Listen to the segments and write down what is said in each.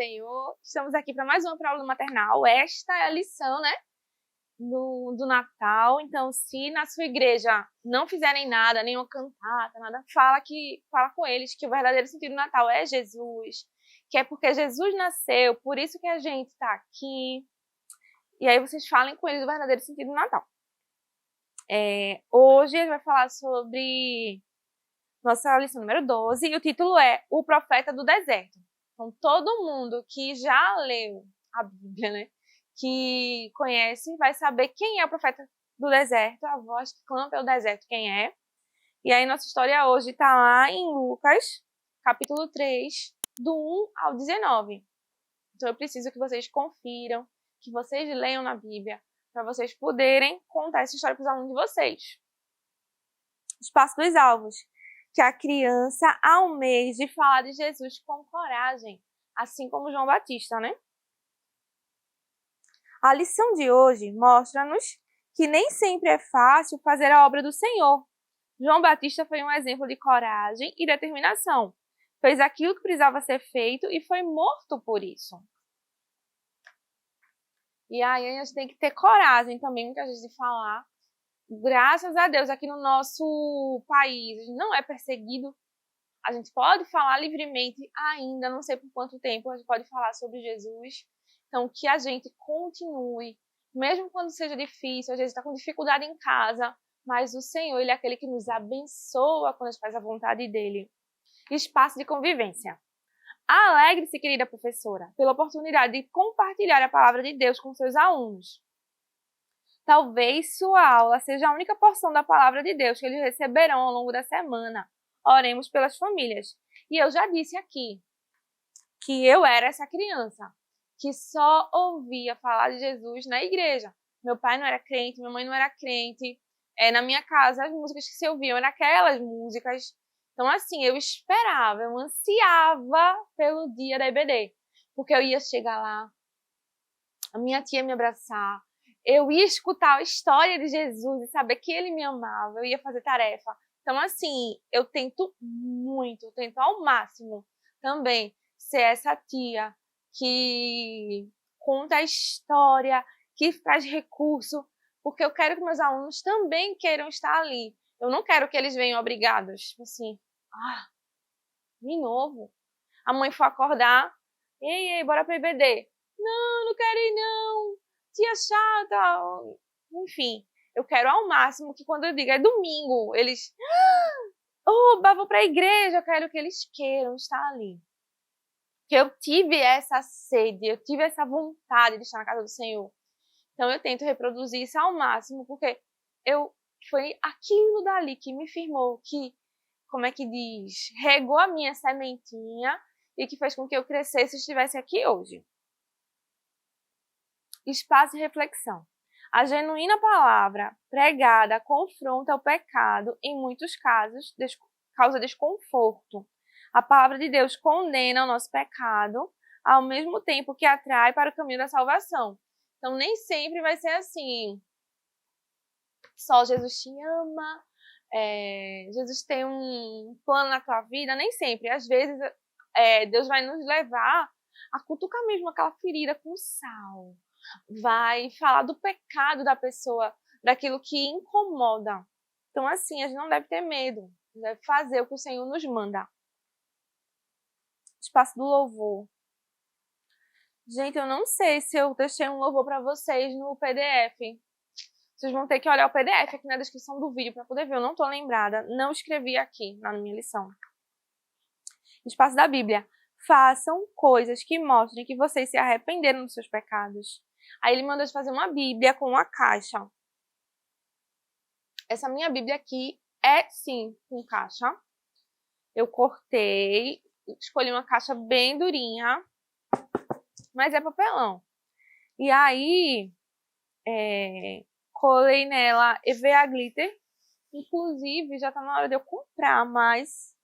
Senhor. Estamos aqui para mais uma aula maternal. Esta é a lição, né, do Natal. Então, se na sua igreja não fizerem nada, nenhuma cantata, nada, fala com eles que o verdadeiro sentido do Natal é Jesus, que é porque Jesus nasceu, por isso que a gente está aqui. E aí vocês falem com eles o verdadeiro sentido do Natal. Hoje a gente vai falar sobre nossa lição número 12 e o título é O Profeta do Deserto. Então, todo mundo que já leu a Bíblia, né, que conhece, vai saber quem é o profeta do deserto, a voz que clama pelo deserto, quem é. E aí, nossa história hoje está lá em Lucas, capítulo 3, do 1 ao 19. Então, eu preciso que vocês confiram, que vocês leiam na Bíblia, para vocês poderem contar essa história para os alunos de vocês. Espaço dos alvos. Que a criança almeje falar de Jesus com coragem, assim como João Batista, né? A lição de hoje mostra-nos que nem sempre é fácil fazer a obra do Senhor. João Batista foi um exemplo de coragem e determinação. Fez aquilo que precisava ser feito e foi morto por isso. E aí a gente tem que ter coragem também, muitas vezes, de falar. Graças a Deus, aqui no nosso país, a gente não é perseguido. A gente pode falar livremente ainda, não sei por quanto tempo, a gente pode falar sobre Jesus. Então, que a gente continue, mesmo quando seja difícil, às vezes está com dificuldade em casa, mas o Senhor, Ele é aquele que nos abençoa quando a gente faz a vontade dEle. Espaço de convivência. Alegre-se, querida professora, pela oportunidade de compartilhar a palavra de Deus com seus alunos. Talvez sua aula seja a única porção da palavra de Deus que eles receberão ao longo da semana. Oremos pelas famílias. E eu já disse aqui que eu era essa criança que só ouvia falar de Jesus na igreja. Meu pai não era crente, minha mãe não era crente. Na minha casa, as músicas que se ouviam eram aquelas músicas. Então, assim, eu esperava, eu ansiava pelo dia da EBD. Porque eu ia chegar lá, a minha tia ia me abraçar, eu ia escutar a história de Jesus e saber que Ele me amava, eu ia fazer tarefa. Então, assim, eu tento ao máximo também ser essa tia que conta a história, que traz recurso, porque eu quero que meus alunos também queiram estar ali. Eu não quero que eles venham obrigados, assim, de novo. A mãe for acordar, ei, bora pra EBD. Não quero ir não, tia chata. Enfim, eu quero ao máximo que quando eu digo é domingo, eles, oba, vou pra igreja, eu quero que eles queiram estar ali. Que eu tive essa sede, eu tive essa vontade de estar na casa do Senhor. Então eu tento reproduzir isso ao máximo, porque foi aquilo dali que me firmou, que, como é que diz, regou a minha sementinha e que fez com que eu crescesse e estivesse aqui hoje. Espaço de reflexão. A genuína palavra pregada confronta o pecado, em muitos casos, causa desconforto. A palavra de Deus condena o nosso pecado, ao mesmo tempo que atrai para o caminho da salvação. Então, nem sempre vai ser assim. Só Jesus te ama, Jesus tem um plano na tua vida. Nem sempre. Às vezes, Deus vai nos levar a cutucar mesmo aquela ferida com sal. Vai falar do pecado da pessoa, daquilo que incomoda. Então, assim, a gente não deve ter medo, deve fazer o que o Senhor nos manda. Espaço do louvor. Gente, eu não sei se eu deixei um louvor para vocês no PDF. Vocês vão ter que olhar o PDF aqui na descrição do vídeo para poder ver. Eu não estou lembrada, não escrevi aqui na minha lição. Espaço da Bíblia. Façam coisas que mostrem que vocês se arrependeram dos seus pecados. Aí ele mandou fazer uma Bíblia com uma caixa. Essa minha Bíblia aqui é, sim, com caixa. Eu cortei, escolhi uma caixa bem durinha, mas é papelão. E aí, colei nela EVA Glitter. Inclusive, já tá na hora de eu comprar mais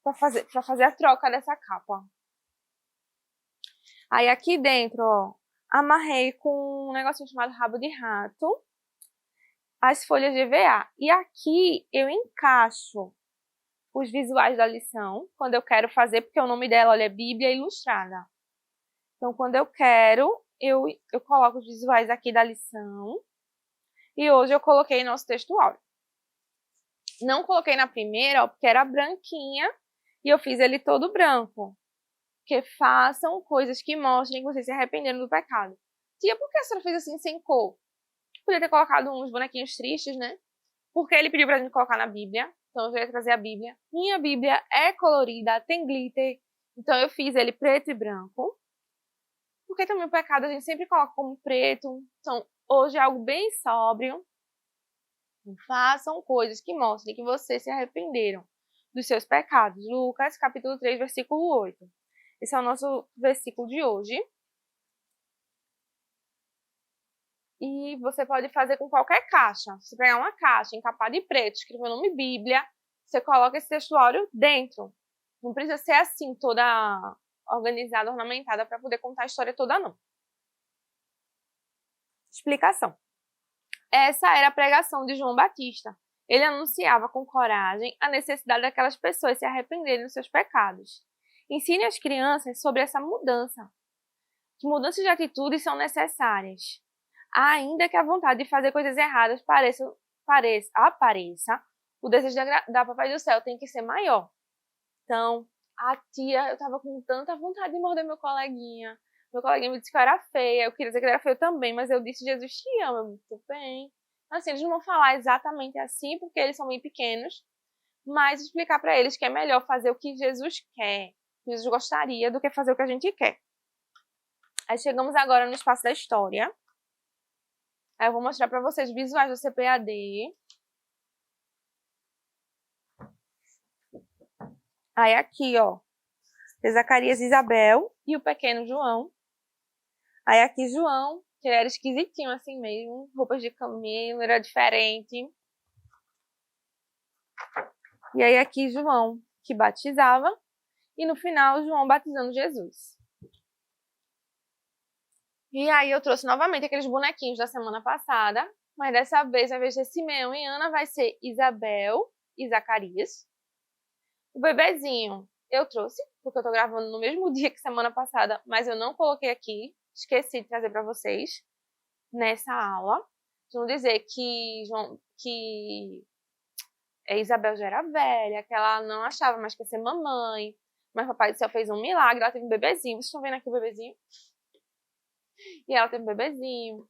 para fazer a troca dessa capa. Aí aqui dentro, ó, amarrei com um negocinho chamado rabo de rato as folhas de EVA. E aqui eu encaixo os visuais da lição, quando eu quero fazer, porque o nome dela, olha, é Bíblia Ilustrada. Então, quando eu quero, eu coloco os visuais aqui da lição. E hoje eu coloquei nosso texto áudio. Não coloquei na primeira, ó, porque era branquinha, e eu fiz ele todo branco. Porque façam coisas que mostrem que vocês se arrependeram do pecado. Tia, por que a senhora fez assim sem cor? Podia ter colocado uns bonequinhos tristes, né? Porque ele pediu pra gente colocar na Bíblia. Então eu ia trazer a Bíblia. Minha Bíblia é colorida, tem glitter. Então eu fiz ele preto e branco. Porque também o pecado a gente sempre coloca como preto. Então hoje é algo bem sóbrio. Façam coisas que mostrem que vocês se arrependeram dos seus pecados. Lucas, capítulo 3, versículo 8. Esse é o nosso versículo de hoje. E você pode fazer com qualquer caixa. Se você pegar uma caixa encapada de preto, escrever o nome Bíblia, você coloca esse textuário dentro. Não precisa ser assim, toda organizada, ornamentada, para poder contar a história toda, não. Explicação. Essa era a pregação de João Batista. Ele anunciava com coragem a necessidade daquelas pessoas se arrependerem dos seus pecados. Ensine as crianças sobre essa mudança. Que mudanças de atitudes são necessárias. Ainda que a vontade de fazer coisas erradas apareça, o desejo da Papai do Céu tem que ser maior. Então, a tia, eu tava com tanta vontade de morder meu coleguinha. Meu coleguinha me disse que eu era feia, eu queria dizer que ele era feio também, mas eu disse, Jesus te ama, muito bem. Assim, eles não vão falar exatamente assim, porque eles são bem pequenos, mas explicar para eles que é melhor fazer o que Jesus quer, o que Jesus gostaria, do que fazer o que a gente quer. Aí chegamos agora no espaço da história. Aí eu vou mostrar para vocês visuais do CPAD. Aí aqui, ó, Zacarias e Isabel e o pequeno João. Aí aqui João, que ele era esquisitinho assim mesmo, roupas de camelo, era diferente. E aí aqui João, que batizava, e no final João batizando Jesus. E aí eu trouxe novamente aqueles bonequinhos da semana passada, mas dessa vez, ao invés de Simeão e Ana, vai ser Isabel e Zacarias. O bebezinho eu trouxe, porque eu tô gravando no mesmo dia que semana passada, mas eu não coloquei aqui, esqueci de trazer para vocês nessa aula. Vão dizer que Isabel já era velha, que ela não achava mais que ia ser mamãe, mas Papai do Céu fez um milagre, ela teve um bebezinho. Vocês estão vendo aqui o bebezinho? E ela teve um bebezinho.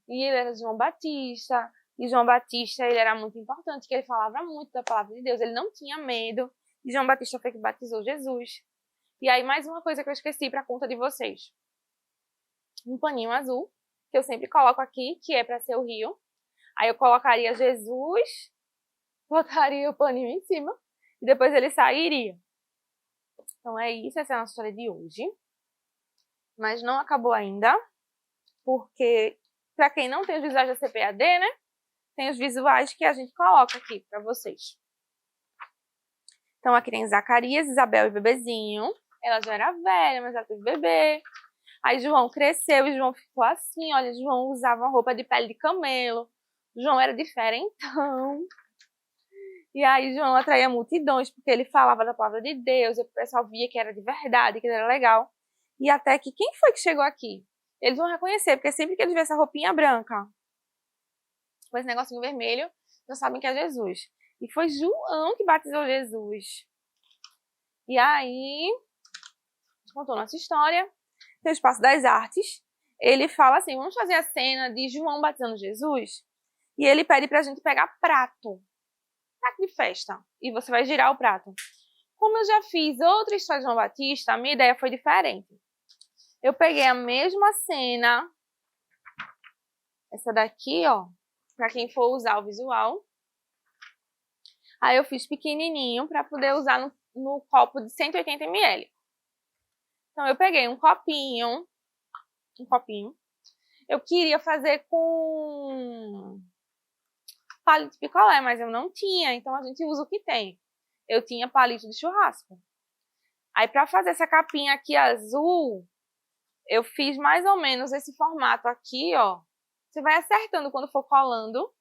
E ele era João Batista. E João Batista, ele era muito importante, que ele falava muito da palavra de Deus. Ele não tinha medo. E João Batista foi que batizou Jesus. E aí, mais uma coisa que eu esqueci para conta de vocês. Um paninho azul, que eu sempre coloco aqui, que é para ser o rio. Aí eu colocaria Jesus, botaria o paninho em cima, e depois ele sairia. Então é isso, essa é a nossa história de hoje. Mas não acabou ainda, porque para quem não tem os visuais da CPAD, né? Tem os visuais que a gente coloca aqui para vocês. Então aqui tem Zacarias, Isabel e bebezinho. Ela já era velha, mas ela teve bebê. Aí João cresceu e João ficou assim, olha, João usava uma roupa de pele de camelo. João era diferentão. E aí João atraía multidões, porque ele falava da palavra de Deus, e o pessoal via que era de verdade, que era legal. E até que, quem foi que chegou aqui? Eles vão reconhecer, porque sempre que eles vêem essa roupinha branca, com esse negocinho vermelho, já sabem que é Jesus. E foi João que batizou Jesus. E aí, a gente contou nossa história. Tem o Espaço das Artes. Ele fala assim, vamos fazer a cena de João batizando Jesus. E ele pede pra gente pegar prato de festa. E você vai girar o prato. Como eu já fiz outra história de João Batista, a minha ideia foi diferente. Eu peguei a mesma cena, essa daqui, ó, pra quem for usar o visual. Aí eu fiz pequenininho pra poder usar no copo de 180 ml. Então eu peguei um copinho. Eu queria fazer com palito de picolé, mas eu não tinha, então a gente usa o que tem. Eu tinha palito de churrasco. Aí pra fazer essa capinha aqui azul, eu fiz mais ou menos esse formato aqui, ó. Você vai acertando quando for colando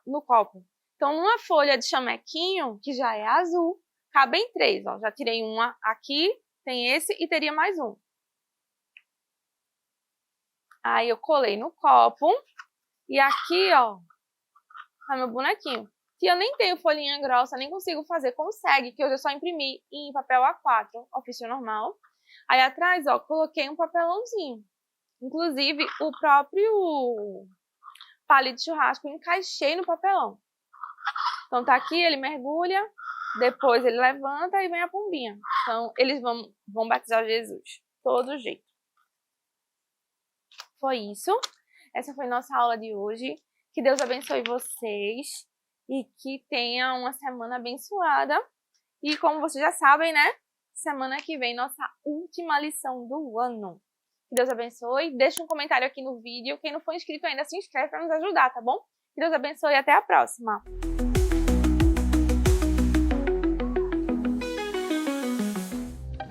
no copo. Então, numa folha de chamequinho, que já é azul, cabem 3, ó. Já tirei uma aqui Tem esse e teria mais um. Aí eu colei no copo. E aqui, ó, tá meu bonequinho. Que eu nem tenho folhinha grossa, nem consigo fazer. Consegue, que hoje eu só imprimi em papel A4, ofício normal. Aí atrás, ó, coloquei um papelãozinho. Inclusive, o próprio palito de churrasco eu encaixei no papelão. Então tá aqui, ele mergulha, depois ele levanta e vem a pombinha. Então, eles vão batizar Jesus. Todo jeito. Foi isso. Essa foi nossa aula de hoje. Que Deus abençoe vocês e que tenha uma semana abençoada. E como vocês já sabem, né? Semana que vem, nossa última lição do ano. Que Deus abençoe. Deixa um comentário aqui no vídeo. Quem não for inscrito ainda, se inscreve para nos ajudar, tá bom? Que Deus abençoe e até a próxima.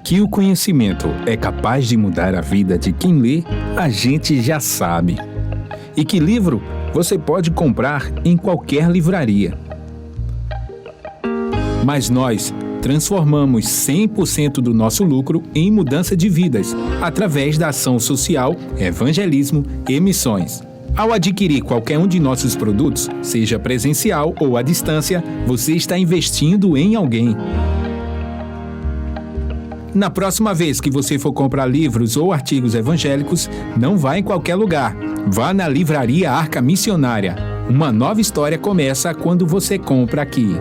Que o conhecimento é capaz de mudar a vida de quem lê, a gente já sabe. E que livro você pode comprar em qualquer livraria. Mas nós transformamos 100% do nosso lucro em mudança de vidas, através da ação social, evangelismo e missões. Ao adquirir qualquer um de nossos produtos, seja presencial ou à distância, você está investindo em alguém. Na próxima vez que você for comprar livros ou artigos evangélicos, não vá em qualquer lugar. Vá na Livraria Arca Missionária. Uma nova história começa quando você compra aqui.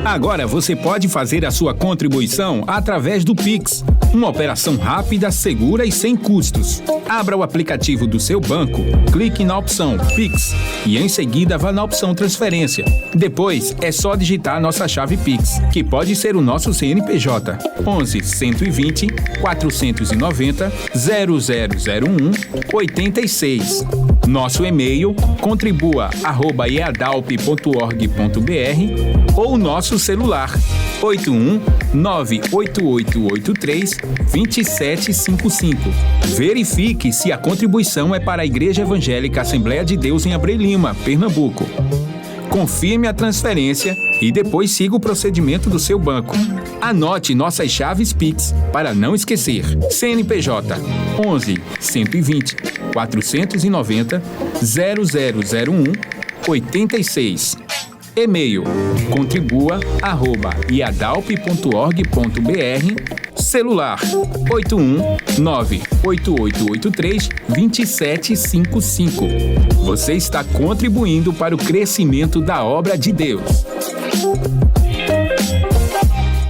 Agora você pode fazer a sua contribuição através do Pix. Uma operação rápida, segura e sem custos. Abra o aplicativo do seu banco, clique na opção Pix e em seguida vá na opção Transferência. Depois é só digitar nossa chave Pix, que pode ser o nosso CNPJ 11 120 490 0001 86. Nosso e-mail contribua@eadalp.org.br ou nosso celular 81988832755. Verifique se a contribuição é para a Igreja Evangélica Assembleia de Deus em Abreu Lima, Pernambuco. Confirme a transferência e depois siga o procedimento do seu banco. Anote nossas chaves Pix para não esquecer. CNPJ 11 120 490 0001 86. E-mail contribua@iadalp.org.br. Celular 81988832755. Você está contribuindo para o crescimento da obra de Deus.